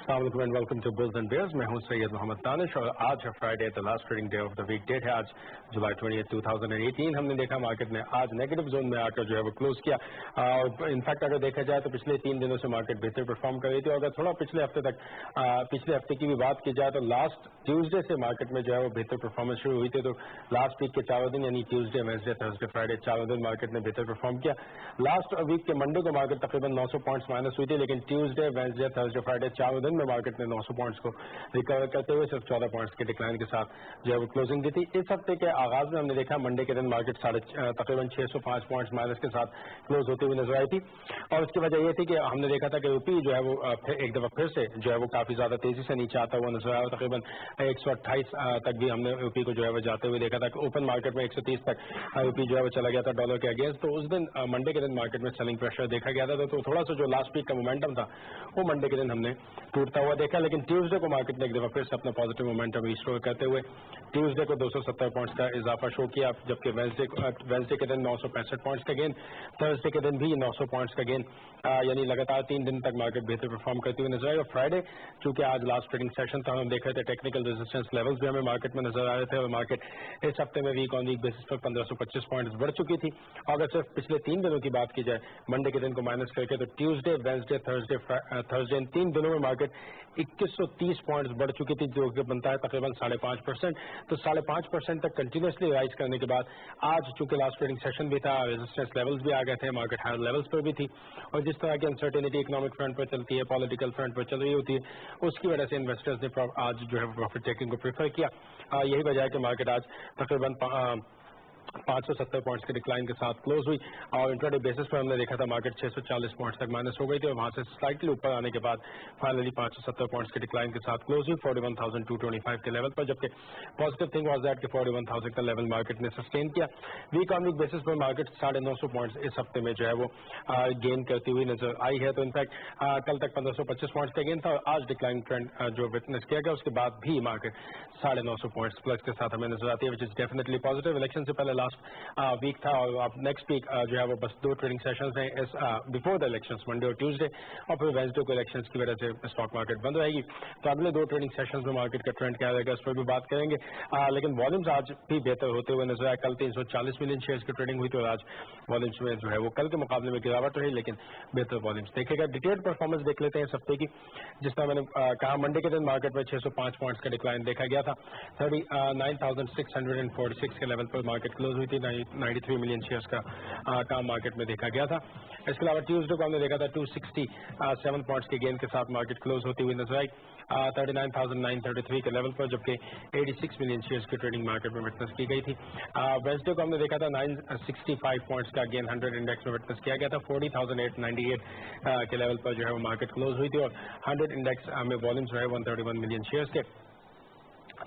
السلام علیکم and welcome to bulls and bears. میں ہوں سید محمد دانش اور آج ہے Friday the last trading day of the week date ہے آج جولائی 28 2018. ہم نے دیکھا مارکیٹ نے آج نیگیٹو زون میں آ کر جو ہے وہ کلوز کیا. انفیکٹ اگر دیکھا جائے تو پچھلے 3 دنوں سے مارکیٹ بہتر پرفارم کر رہی تھی. اور اگر تھوڑا پچھلے ہفتے کی بھی بات کی جائے تو لاسٹ ٹیوزڈے سے مارکیٹ میں جو ہے وہ بہتر پرفارمنس شروع ہوئی تھی. تو لاسٹ ویک کے 4 دن یعنی ٹیوزڈے وینسڈے تھرسڈے فرائیڈے 4 دن مارکیٹ نے بہتر پرفارم کیا. لاسٹ ویک کے منڈے کو مارکیٹ تقریباً 900 پوائنٹس مائنس ہوئی تھی, لیکن ٹیوزڈے وینسڈے تھرسڈے فرائیڈے 4 دن میں مارکیٹ نے 900 پوائنٹس کو ریکور کرتے ہوئے صرف 14 پوائنٹس کے ڈکلائن کے ساتھ جو ہے وہ کلوزنگ دی تھی. اس ہفتے کے آغاز میں ہم نے دیکھا منڈے کے دن مارکیٹ تقریباً 605 پوائنٹس مائنس کے ساتھ کلوز ہوتے ہوئے نظر آئی تھی. اور اس کی وجہ یہ تھی کہ ہم نے دیکھا تھا کہ روپی جو ہے وہ ایک دفعہ پھر سے جو ہے وہ کافی زیادہ تیزی سے نیچے آتا ہوا نظر آیا. تقریباً 128 تک بھی ہم نے روپی کو جو ہے وہ جاتے ہوئے دیکھا تھا کہ اوپن مارکیٹ میں 130 تک روپی جو ہے وہ چلا گیا تھا ڈالر کے اگینسٹ. تو اس دن منڈے کے دن مارکیٹ میں سیلنگ پریشر دیکھا گیا تھا. تو تھوڑا سا جو لاسٹ ویک کا مومنٹم تھا وہ منڈے کے دن ہم نے ٹوٹتا ہوا دیکھا. لیکن ٹیوزڈے کو مارکیٹ نے ایک دفعہ پھر سے اپنا پازیٹیو مومنٹم ریسٹور کرتے ہوئے ٹیوزڈے کو 270 پوائنٹس کا اضافہ شو کیا, جبکہ وینسڈے کے دن 965 پوائنٹس کا گین, تھرسڈے کے دن بھی 900 پوائنٹس کا گین, یعنی لگاتار 3 دن تک مارکیٹ بہتر پرفارم کرتے ہوئے نظر آئے. اور فرائیڈے چونکہ آج لاسٹ ٹریڈنگ سیشن تھا, ہم دیکھ رہے تھے ٹیکنیکل ریزسٹنس لیولز بھی ہمیں مارکیٹ میں نظر آ رہے تھے. اور مارکیٹ اس ہفتے میں ویک آن ویک بیسس پر 1525 پوائنٹس بڑھ چکی تھی. اور اگر صرف پچھلے 3 دنوں کی بات کی جائے منڈے کے دن کو مائنس کر کے, تو ٹیوزڈے وینسڈے تھرسڈے ان 3 دنوں میں مارکیٹ 2130 پوائنٹس بڑھ چکی تھی, جو کہ بنتا ہے تقریباً 5.5%. تو 5.5% تک کنٹینیوسلی رائز کرنے کے بعد آج چونکہ لاسٹ ٹریڈنگ سیشن بھی تھا, ریزسٹنس لیولز بھی آ گئے تھے, مارکیٹ ہائر لیولز پر بھی تھی. اور جس طرح کی انسرٹینٹی اکنامک فرنٹ پر چلتی ہے, پولیٹیکل فرنٹ پر چل رہی ہوتی ہے, اس کی وجہ سے انویسٹرز نے آج جو ہے پروفٹ ٹیکنگ کو پریفر کیا. یہی وجہ ہے کہ مارکیٹ آج تقریباً 570 پوائنٹس کے ڈکلائن کے ساتھ کلوز ہوئی. اور انٹراڈے بیسس پر ہم نے دیکھا تھا مارکیٹ 640 پوائنٹس تک مائنس ہو گئی تھی, اور وہاں سے سلائٹلی اوپر آنے کے بعد فائنلی 570 پوائنٹس کے ڈکلائن کے ساتھ کلوز ہوئی 41,225 کے لیول پر. جبکہ پازیٹیو تھنگ واز دیٹ کہ 41,000 کا لیول مارکیٹ نے سسٹین کیا. ویک آن ویک بیسس پر مارکیٹ 950 پوائنٹس اس ہفتے میں جو ہے وہ گین کرتی ہوئی نظر آئی ہے. تو انفیکٹ کل تک 1525 پوائنٹس کا گین تھا, اور آج ڈکلائن ٹرینڈ جو وٹنس کیا گیا اس کے بعد بھی مارکیٹ 950 پوائنٹس پلس کے ساتھ ہمیں نظر آتی ہے, وچ از ڈیفینیٹلی پازیٹیو. الیکشن سے پہلے لاسٹ ویک تھا, اور اب نیکسٹ ویک جو ہے وہ بس 2 ٹریڈنگ سیشنز ہیں بفور دا الیکشنز, منڈے اور ٹیوزڈے, اور پھر وینسڈے کو الیکشنز کی وجہ سے اسٹاک مارکیٹ بند رہے گی. تو اگلے 2 ٹریڈنگ سیشنز میں مارکیٹ کا ٹرینڈ کیا رہے گا اس پر بھی بات کریں گے. لیکن والیومز آج بھی بہتر ہوتے ہوئے نظر آئے. کل 340 ملین شیئرز کی ٹریڈنگ ہوئی, تو آج والیومز میں جو ہے وہ کل کے مقابلے میں گراوٹ رہی, لیکن بہتر والیومز دیکھے گا. ڈیٹیلڈ پرفارمنس دیکھ لیتے ہیں اس ہفتے کی. جس طرح میں نے کہا منڈے کے دن مارکیٹ میں 605 پوائنٹس کا ڈکلائن دیکھا گیا تھا. 39,646 کے لیول پر مارکیٹ کلوز ہوئی تھی. 93 ملین شیئرز کا کام مارکیٹ میں دیکھا گیا تھا. اس کے علاوہ ٹیوزڈے کو ہم نے دیکھا تھا 267 پوائنٹس کے گین کے ساتھ مارکیٹ کلوز ہوتی ہوئی نظر آئی 39,933 کے لیول پر, جبکہ 86 ملین شیئرز کی ٹریڈنگ مارکیٹ میں وٹنس کی گئی تھی. وینسڈے کو ہم نے دیکھا تھا 965 پوائنٹس کا گین 100 انڈیکس میں وٹنس کیا گیا تھا. 40,898 کے لیول پر جو ہے وہ مارکیٹ کلوز ہوئی تھی, اور 100 انڈیکس میں والیوم جو ہے 131 ملین شیئرز کے.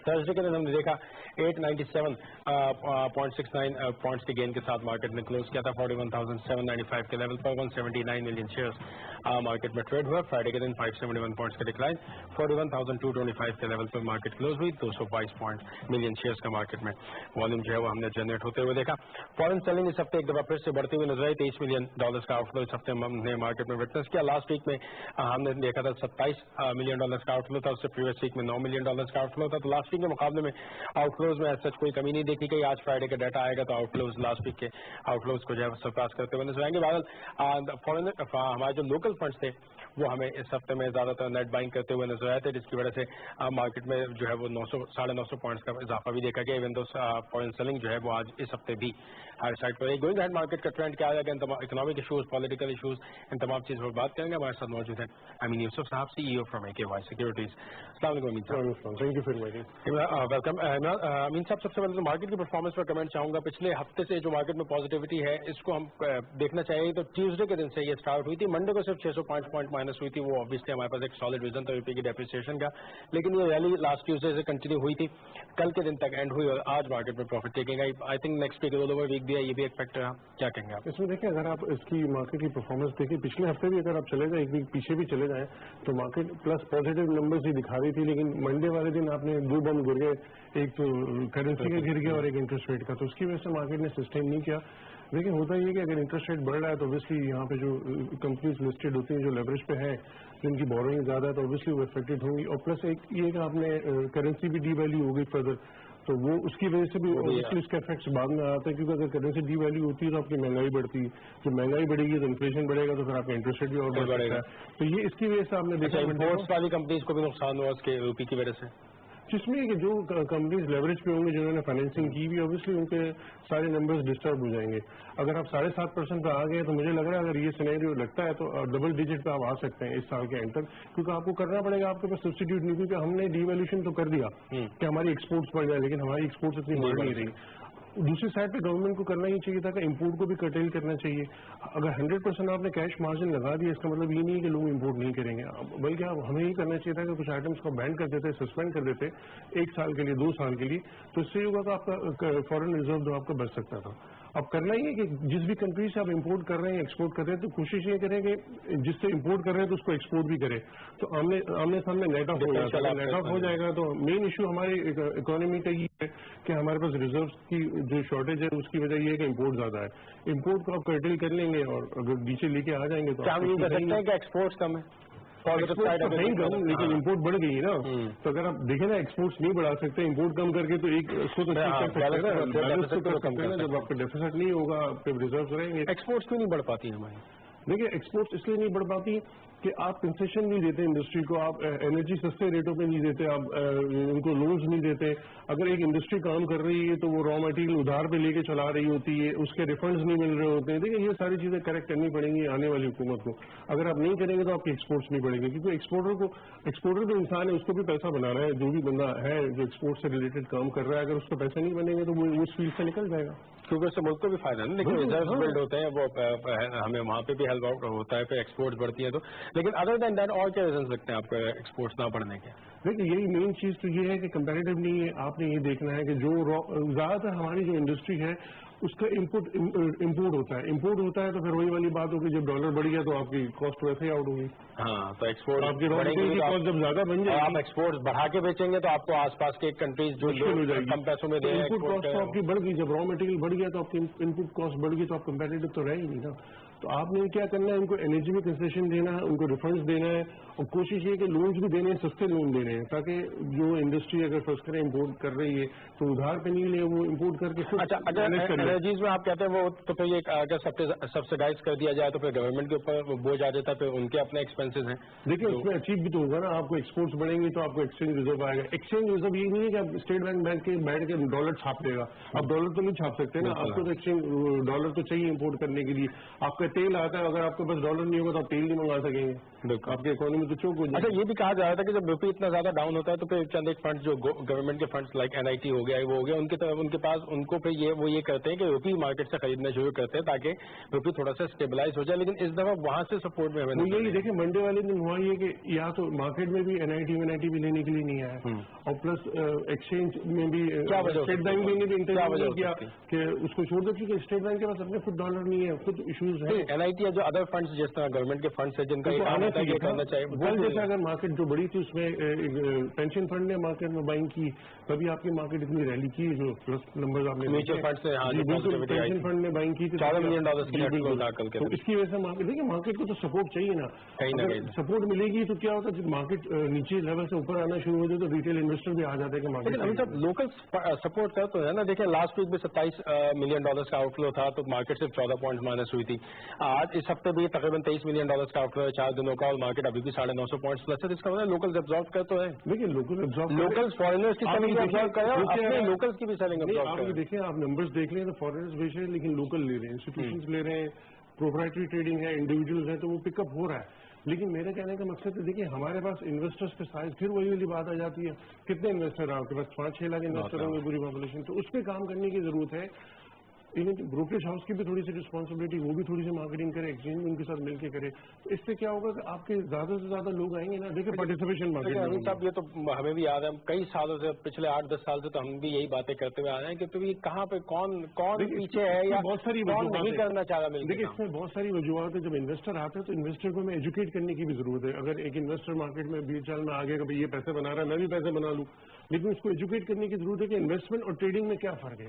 تھرسڈے کے دن ہم نے دیکھا 897.69 پوائنٹس کے گین کے ساتھ مارکیٹ نے کلوز کیا تھا. 41,795 کے لیول پر 179 ملین شیئرز مارکیٹ میں ٹریڈ ہوا. فرائیڈے کے دن 571 پوائنٹس کا ڈکلائن 41,225 کے لیول پر مارکیٹ کلوز ہوئی. 222 ملین شیئرز کا مارکیٹ میں والیوم جو ہے وہ ہم نے جنریٹ ہوتے ہوئے دیکھا. فورن سیلنگ اس ہفتے ایک دفعہ پھر سے بڑھتی ہوئی نظر آئی. 23 ملین ڈالرز کا آؤٹ فلو اس ہفتے ہم نے مارکیٹ میں وٹنس کیا. لاسٹ ویک میں ہم نے دیکھا تھا 27 ملین ڈالرز کا آؤٹ فلو تھا, اس سے پریویس ویک میں 9 ملین ڈالرز کا آؤٹ فلو تھا. تو لاسٹ ویک کے مقابلے میں آؤٹ فلوز میں سچ کوئی کمی نہیں دیکھی گئی. آج فرائیڈے کا ڈیٹا آئے گا تو آؤٹ فلوز لاسٹ ویک کے آؤٹ فلوز کو جو ہے سرپاس کرتے ہوئے نظر آئیں گے. بہرحال ہمارے جو لوکل فنڈس تھے وہ ہمیں اس ہفتے میں زیادہ تر نیٹ بائنگ کرتے ہوئے نظر آئے تھے, جس کی وجہ سے مارکیٹ میں جو ہے وہ 900 پوائنٹس کا اضافہ بھی دیکھا گیا. ایون دو فورن سیلنگ جو ہے وہ آج اس ہفتے بھی ہائی سائڈ پر ہے. گوئنگ ہیڈ مارکیٹ کا ٹرینڈ کیا ہے کہ اکنامک ایشوز, پولیٹیکل ایشوز, ان تمام چیزوں پر بات کریں گے. ہمارے ساتھ موجود ہیں امین یوسف صاحب, CEO فرام AKY سیکورٹیز. السلام علیکم امین صاحب. ویلکم. امین صاحب, سب سے پہلے تو مارکیٹ کی پرفارمنس پر کمنٹ چاہوں گا. پچھلے ہفتے سے جو مارکیٹ میں پازیٹیوٹی ہے اس کو ہم دیکھنا چاہیے. تو ٹیوزڈے کے دن سے یہ اسٹارٹ ہوئی تھی, منڈے کو صرف 605 پوائنٹ مائنس ہوئی تھی. وہ obviously ہمارے پاس ایک سالڈ ریزن تھا روپے کی ڈیپریسیشن کا, لیکن یہ ریلی لاسٹ ٹیوزڈے سے کنٹینیو ہوئی تھی, کل کے دن تک اینڈ ہوئی, اور آج مارکیٹ میں پروفٹ ٹیکنگ آئی. I think next week over week بھی ہے, یہ بھی ایک فیکٹر ہے. کیا کہیں گے آپ اس میں؟ دیکھیں اگر آپ اس کی مارکیٹ کی پرفارمنس دیکھیں, پچھلے ہفتے بھی اگر آپ چلے جائیں, ایک ویک پیچھے بھی چلے جائیں, تو مارکیٹ پلس پازیٹیو نمبرز ہی دکھا رہی تھی. لیکن منڈے والے دن آپ نے 2 بم گر گئے, ایک تو کرنسی کا گر گیا اور ایک انٹرسٹ ریٹ کا, تو اس کی وجہ سے مارکیٹ نے سسٹین نہیں کیا. لیکن ہوتا یہ کہ اگر انٹرسٹ ریٹ بڑھ رہا ہے تو اوبیسلی یہاں پہ جو کمپنیز لسٹڈ ہوتی ہیں جو لیوریج پہ ہیں جن کی بورنگ زیادہ ہے تو اوبیسلی وہ افیکٹڈ ہوں گی. اور پلس ایک یہ کہ آپ نے کرنسی بھی ڈی ویلیو ہو گئی فردر, تو وہ اس کی وجہ سے بھی اوبیسلی اس کے افیکٹس بعد میں آتے ہیں, کیونکہ اگر کرنسی ڈی ویلیو ہوتی ہے تو آپ کی مہنگائی بڑھتی ہے, جب مہنگائی بڑھے گی تو انفلیشن بڑھے گا, تو پھر آپ کا انٹرسٹ ریٹ بھی اور بڑھے گا. تو یہ اس کی وجہ سے آپ نے دیکھا امپورٹس والی کمپنیز کو بھی نقصان ہوا اس کے روپی کی وجہ سے, جس میں کہ جو کمپنیز لیوریج پہ ہوں گے, جنہوں نے فائنینسنگ کی بھی, اوبیسلی ان کے سارے نمبرز ڈسٹرب ہو جائیں گے. اگر آپ 7.5% پہ آ گئے تو مجھے لگ رہا ہے اگر یہ سینیریو لگتا ہے تو ڈبل ڈیجٹ پہ آپ آ سکتے ہیں اس سال کے اینڈ تک, کیونکہ آپ کو کرنا پڑے گا, آپ کے پاس سبسٹیٹیوٹ نہیں, کیونکہ ہم نے ڈی ویلیوشن تو کر دیا کہ ہماری ایکسپورٹس بڑھ جائے, لیکن ہماری ایکسپورٹس اتنی بڑھ نہیں رہی. دوسری سائڈ پہ گورنمنٹ کو کرنا ہی چاہیے تھا کہ امپورٹ کو بھی کرٹیل کرنا چاہیے. اگر 100% آپ نے کیش مارجن لگا دیا, اس کا مطلب یہ نہیں ہے کہ لوگ امپورٹ نہیں کریں گے, بلکہ ہمیں یہ کرنا چاہیے تھا کہ کچھ آئٹمس کو بین کر دیتے, سسپینڈ کر دیتے 1 سال کے لیے, 2 سال کے لیے, تو اس سے یہ ہوگا کہ آپ کا فارن ریزرو جو آپ کا بچ سکتا تھا. اب کرنا ہی ہے کہ جس بھی کنٹری سے آپ امپورٹ کر رہے ہیں, ایکسپورٹ کر رہے ہیں, تو کوشش یہ کریں کہ جس سے امپورٹ کر رہے ہیں تو اس کو ایکسپورٹ بھی کریں, تو آمنے سامنے نیٹ آف ہو جاتا ہے. نیٹ آف ہو جائے گا تو مین ایشو ہماری اکانومی کا یہ ہے کہ ہمارے پاس ریزروز کی جو شارٹیج ہے اس کی وجہ یہ ہے کہ امپورٹ زیادہ ہے. امپورٹ کو آپ کرٹیل کر لیں گے اور اگر نیچے لے کے آ جائیں گے تو ہم یہ کر سکتے ہیں کہ ایکسپورٹس کم ہے, نہیں کم, لیکن امپورٹ بڑھ گئی ہے نا. تو اگر آپ دیکھیں نا ایکسپورٹس نہیں بڑھا سکتے, امپورٹ کم کر کے, تو ایک اس کو تو کر سکتے ہیں نا, بیلنس تو کر سکتے ہیں نا. جب آپ کا ڈیفیسٹ نہیں ہوگا, آپ کے ریزروز رہیں گے. ایکسپورٹس کیوں نہیں بڑھ پاتی ہماری؟ دیکھیے ایکسپورٹس اس لیے نہیں بڑھ پاتی کہ آپ کنسیشن نہیں دیتے انڈسٹری کو, آپ انرجی سستے ریٹوں پہ نہیں دیتے, آپ ان کو لونز نہیں دیتے. اگر ایک انڈسٹری کام کر رہی ہے تو وہ را مٹیریل ادھار پہ لے کے چلا رہی ہوتی ہے, اس کے ریفنڈز نہیں مل رہے ہوتے ہیں. دیکھیں یہ ساری چیزیں کریکٹ کرنی پڑیں گی آنے والی حکومت کو. اگر آپ نہیں کریں گے تو آپ کے ایکسپورٹس نہیں بڑھیں گے, کیونکہ ایکسپورٹر جو انسان ہے اس کو بھی پیسہ بنانا ہے. جو بھی بندہ ہے جو ایکسپورٹ سے ریلیٹڈ کام کر رہا ہے, اگر اس کو پیسے نہیں بنیں گے تو وہ اس فیلڈ سے نکل جائے گا, کیونکہ اس سے ملک کو بھی فائدہ ہے. لیکن ریزرو بلڈ ہوتے ہیں, وہ ہمیں وہاں پہ بھی ہیلپ آؤٹ ہوتا ہے, پھر ایکسپورٹس بڑھتی ہیں تو. لیکن ادر دین دیٹ اور کیا ریزنس لگتے ہیں آپ کو ایکسپورٹس نہ بڑھنے کے؟ دیکھیں یہی مین چیز تو یہ ہے کہ کمپیریٹیو نہیں ہے. آپ نے یہ دیکھنا ہے کہ جو زیادہ تر ہماری جو انڈسٹری ہے اس کا امپورٹ ہوتا ہے. امپورٹ ہوتا ہے تو پھر وہی والی بات ہوگی, جب ڈالر بڑھ گیا تو آپ کی کاسٹ ویسے ہی آؤٹ ہوگی. ہاں, تو ایکسپورٹ آپ کی را مٹیریل کی کاسٹ جب زیادہ بن جائے, آپ ایکسپورٹ بڑھا کے بیچیں گے تو آپ کو آس پاس کے کنٹریز جو کم پیسوں میں دیں, انپٹ کاسٹ تو آپ کی بڑھ گئی. جب را مٹیریل بڑھ گیا تو آپ کی انپٹ کاسٹ بڑھ گئی, تو آپ کمپیٹیٹو تو رہے ہی نہیں نا. تو آپ نے کیا کرنا ہے, ان کو انرجی میں کنسیشن دینا ہے, ان کو ریفنڈس دینا ہے, اور کوشش یہ کہ لونز بھی دینے ہیں, سستے لون دینے ہیں, تاکہ جو انڈسٹری اگر فرض کریں امپورٹ کر رہی ہے تو ادھار پہ نہیں لے, وہ امپورٹ کر کے. اچھا, اگر انرجیز میں آپ کہتے ہیں وہ تو پھر یہ اگر سبسڈائز کر دیا جائے تو پھر گورنمنٹ کے اوپر بوجھ آ جاتا ہے, پھر ان کے اپنے ایکسپینسز ہیں. دیکھیے اس میں اچیو بھی تو ہوگا نا, آپ کو ایکسپورٹس بڑھیں گی تو آپ کو ایکسچینج ریزرو آئے گا. ایکسچینج ریزرو یہ نہیں ہے کہ آپ اسٹیٹ بینک کے بیٹھ کے ڈالر چھاپ دے گا. آپ ڈالر تو نہیں چھاپ سکتے نا, آپ کو تو ایکسچینج ڈالر تو چاہیے امپورٹ کرنے کے لیے. آپ کا تیل آتا ہے, اگر آپ کے پاس ڈالر نہیں ہوگا تو آپ تیل نہیں منگا سکیں گے, آپ کی اکانومی تو چوک ہو جائے. اچھا, یہ بھی کہا جا رہا تھا کہ جب روپی اتنا زیادہ ڈاؤن ہوتا ہے تو پھر چند ایک فنڈس جو گورنمنٹ کے فنڈس لائک NIT ہو گیا, وہ ہو گیا, ان کے پاس ان کو پھر وہ یہ کرتے ہیں کہ روپی مارکیٹ سے خریدنا شروع کرتے ہیں تاکہ روپی تھوڑا سا اسٹیبلائز ہو جائے. لیکن اس دفعہ وہاں سے سپورٹ میں ہمیں یہی دیکھیں منڈے والے دن ہوا یہ کہ یا تو مارکیٹ میں بھی NIT بھی لینے کے لیے نہیں آیا, اور پلس ایکسچینج میں بھی اسٹیٹ بینک بھی نے بھی انتظام کیا کہ اس کو چھوڑ دو, کیونکہ اسٹیٹ بینک کے پاس اپنے خود ڈالر نہیں ہے, خود ایشوز ہیں. NIT یا جو ادر فنڈس جس طرح گورنمنٹ کے فنڈس ہیں جن کا کرنا چاہیے, جیسے اگر مارکیٹ جو بڑی تھی اس میں پینشن فنڈ نے مارکیٹ میں بائنگ کی, تبھی آپ کی مارکیٹ اتنی ریلی کی, جو پلس نمبر آپ نے میوچل فنڈ سے پینشن فنڈ نے بائنگ کی تھی, $14 ملین تو اس کی وجہ سے مارکیٹ, دیکھیے مارکیٹ کو تو سپورٹ چاہیے نا. سپورٹ ملے گی تو کیا ہوتا ہے, جب مارکیٹ نیچے لیول سے اوپر آنا شروع ہو جائے تو ریٹیل انویسٹر بھی آ جاتے ہیں کہ مارکیٹ. لیکن ابھی تک لوکل سپورٹ کر تو ہے نا. دیکھیں لاسٹ ویک بھی $27 ملین کا آؤٹ فلو تھا, تو مارکیٹ صرف 14 پوائنٹ مائنس ہوئی تھی. آج اس ہفتے بھی تقریباً $23 ملین کا آؤٹ فلو ہے 4 دنوں کا, اور مارکیٹ ابھی بھی 950 پوائنٹس پلس ہے. اس کا مطلب لوکل ایبزارو کر تو ہے. دیکھیں لوکل فارینرز کی سیلنگ ایبزارو کرے, اپنے لوکلز کی بھی سیلنگ ایبزارو کرے. آپ دیکھیں, آپ نمبرز دیکھ لیں تو فارینرز بیچ رہے ہیں لیکن لوکل لے رہے ہیں, انسٹیٹیوشنز لے رہے ہیں, پروپرائٹری ٹریڈنگ ہے, انڈیویجولز ہیں, تو وہ پک اپ ہو رہا ہے. لیکن میرے کہنے کا مقصد ہے, دیکھیے ہمارے پاس انویسٹرز کے سائز پھر وہی والی بات آ جاتی ہے, کتنے انویسٹر ہیں آپ کے پاس, 5-6 لاکھ انویسٹر ہوں گے پوری پاپولیشن, تو اس پہ کام کرنے کی ضرورت ہے. بروکریج ہاؤس کی بھی تھوڑی سی رسپانسبلٹی, وہ بھی تھوڑی سی مارکیٹنگ کرے, ایکسچینج ان کے ساتھ مل کے کرے. تو اس سے کیا ہوگا کہ آپ کے زیادہ سے زیادہ لوگ آئیں گے نا. دیکھیں پارٹیسپیشن مارکیٹ صاحب, یہ تو ہمیں بھی یاد ہے, کئی سالوں سے, پچھلے 8-10 سال سے تو ہم بھی یہی باتیں کرتے ہوئے آ رہے ہیں کہ تو یہ کہاں پہ کون پیچھے ہے یا بہت ساری نہیں کرنا چاہ رہا. دیکھیے اس میں بہت ساری وجوہات ہیں. جب انویسٹر آتا ہے تو انویسٹر کو ہمیں ایجوکیٹ کرنے کی بھی ضرورت ہے. اگر ایک انویسٹر مارکیٹ میں 20 سال میں آگے کہ یہ پیسے بنا رہا ہے, میں بھی پیسے بنا لوں, لیکن اس کو ایجوکیٹ کرنے کی ضرورت ہے کہ انویسٹمنٹ اور ٹریڈنگ میں کیا فرق ہے,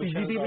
PGT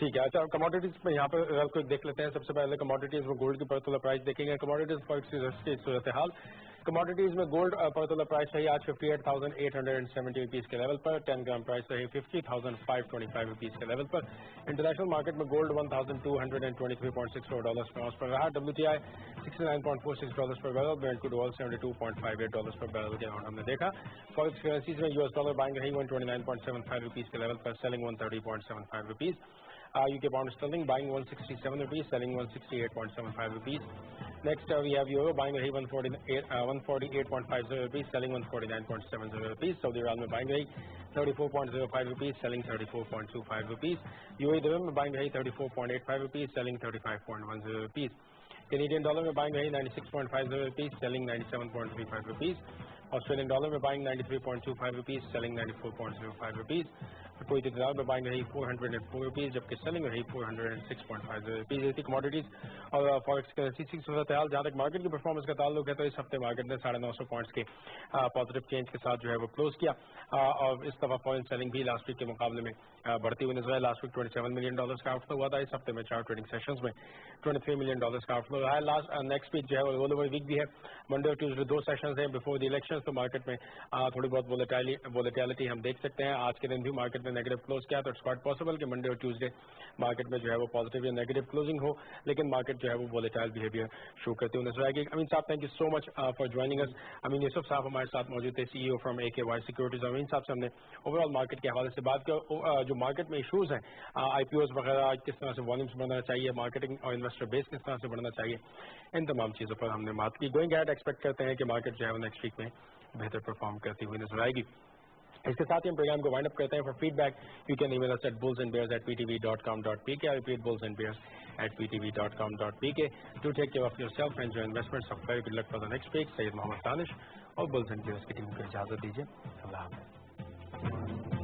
ٹھیک ہے. اچھا کموڈیٹیز میں یہاں پہ کو دیکھ لیتے ہیں. سب سے پہلے کموڈیٹیز میں گولڈ کی پر تولہ پرائز دیکھیں گے. کموڈیٹیز فارکس کی صورتحال. کموڈیٹیز میں گولڈ پر تولہ پرائز رہی آج 58,870 روپیز کے لیول پر. 10 گرام پرائز رہی 50,525 روپیز کے لیول پر. انٹرنیشنل مارکیٹ میں گولڈ $1,223.64 پر اونس پر رہا. WTI $69.46 پر بیرل. برنٹ کروڈ آئل $72.58 پر بیرل کے اراؤنڈ ہم نے دیکھا. فارکس کرنسیز میں US ڈالر بائنگ رہی 129.75 روپیز کے لیول پر. Selling 130.75 rupees. UK pound sterling buying 167 rupees, selling 168.75 rupees. Next we have euro buying rahi 148.50 rupees, selling 149.70 rupees. Saudi riyal mein buying rahi 34.05 rupees, selling 34.25 rupees. UAE dirham mein buying rahi 34.85 rupees, selling 35.10 rupees. Canadian dollar mein buying rahi 96.50 rupees, selling 97.35 rupees. Australian dollar mein buying 93.25 rupees, selling 94.05 rupees. کوئی دینار میں buying رہی 404 rupees جبکہ selling رہی 406.50 rupees. ایسی commodities اور forex currency کی صورتحال. جہاں تک مارکیٹ کی پرفارمنس کا تعلق ہے تو اس ہفتے مارکیٹ نے 950 پوائنٹس کے پازیٹیو چینج کے ساتھ جو ہے وہ کلوز کیا. اور اس دفعہ فورن سیلنگ بھی لاسٹ ویک کے مقابلے میں بڑھتی ہوئی نظر آئی. لاسٹ ویک $27 ملین کا آؤٹ فلو ہوا تھا. اس ہفتے میں 4 ٹریڈنگ سیشنز میں $23 ملین کا آؤٹ فلو رہا ہے. نیکسٹ ویک جو ہے وہ رول اوور ویک بھی ہے. منڈے اور ٹیوزڈے 2 سیشنز ہیں بفور دی الیکشن. تو مارکیٹ میں تھوڑی بہت وولیٹیلٹی ہم دیکھ سکتے ہیں. آج کے دن بھی مارکیٹ نے نیگیٹو کلوز کیا تو اٹس کوائٹ پاسبل کہ منڈے اور ٹیوزڈے مارکیٹ میں جو ہے وہ پازیٹیو یا نیگیٹو کلوزنگ ہو, لیکن مارکیٹ جو ہے وہ وولیٹائل بیہیویئر شو کرتے ہوئے نظر آئے گی. امین صاحب thank you so much for joining us. Amin Yusuf صاحب ہمارے ساتھ موجود تھے, CEO from AKY securities. Amin صاحب سے ہم نے اوور آل مارکیٹ کے حوالے سے بات کیا. جو مارکیٹ میں ایشوز ہیں IPOs وغیرہ کس طرح سے والومس بڑھنا چاہیے, مارکیٹنگ اور انویسٹر بیس کس طرح سے بڑھنا چاہیے, ان تمام چیزوں پر ہم نے بات کی. گوئنگ ایٹ ایکسپیکٹ کرتے ہیں کہ مارکیٹ جو ہے وہ نیکسٹ ویک میں بہتر پرفارم کرتی ہوئی نظر آئے گی. اس کے ساتھ ہی ہم پروگرام کو وائنڈ اپ کرتے ہیں. For feedback you can email us at bullsandbears@ptv.com.pk. I repeat bullsandbears@ptv.com.pk. Do take care of yourself and your investments. Of very good luck for the next week. سید محمد دانش اور Bulls and Bears کی team کو اجازت دیجیے. اللہ حافظ.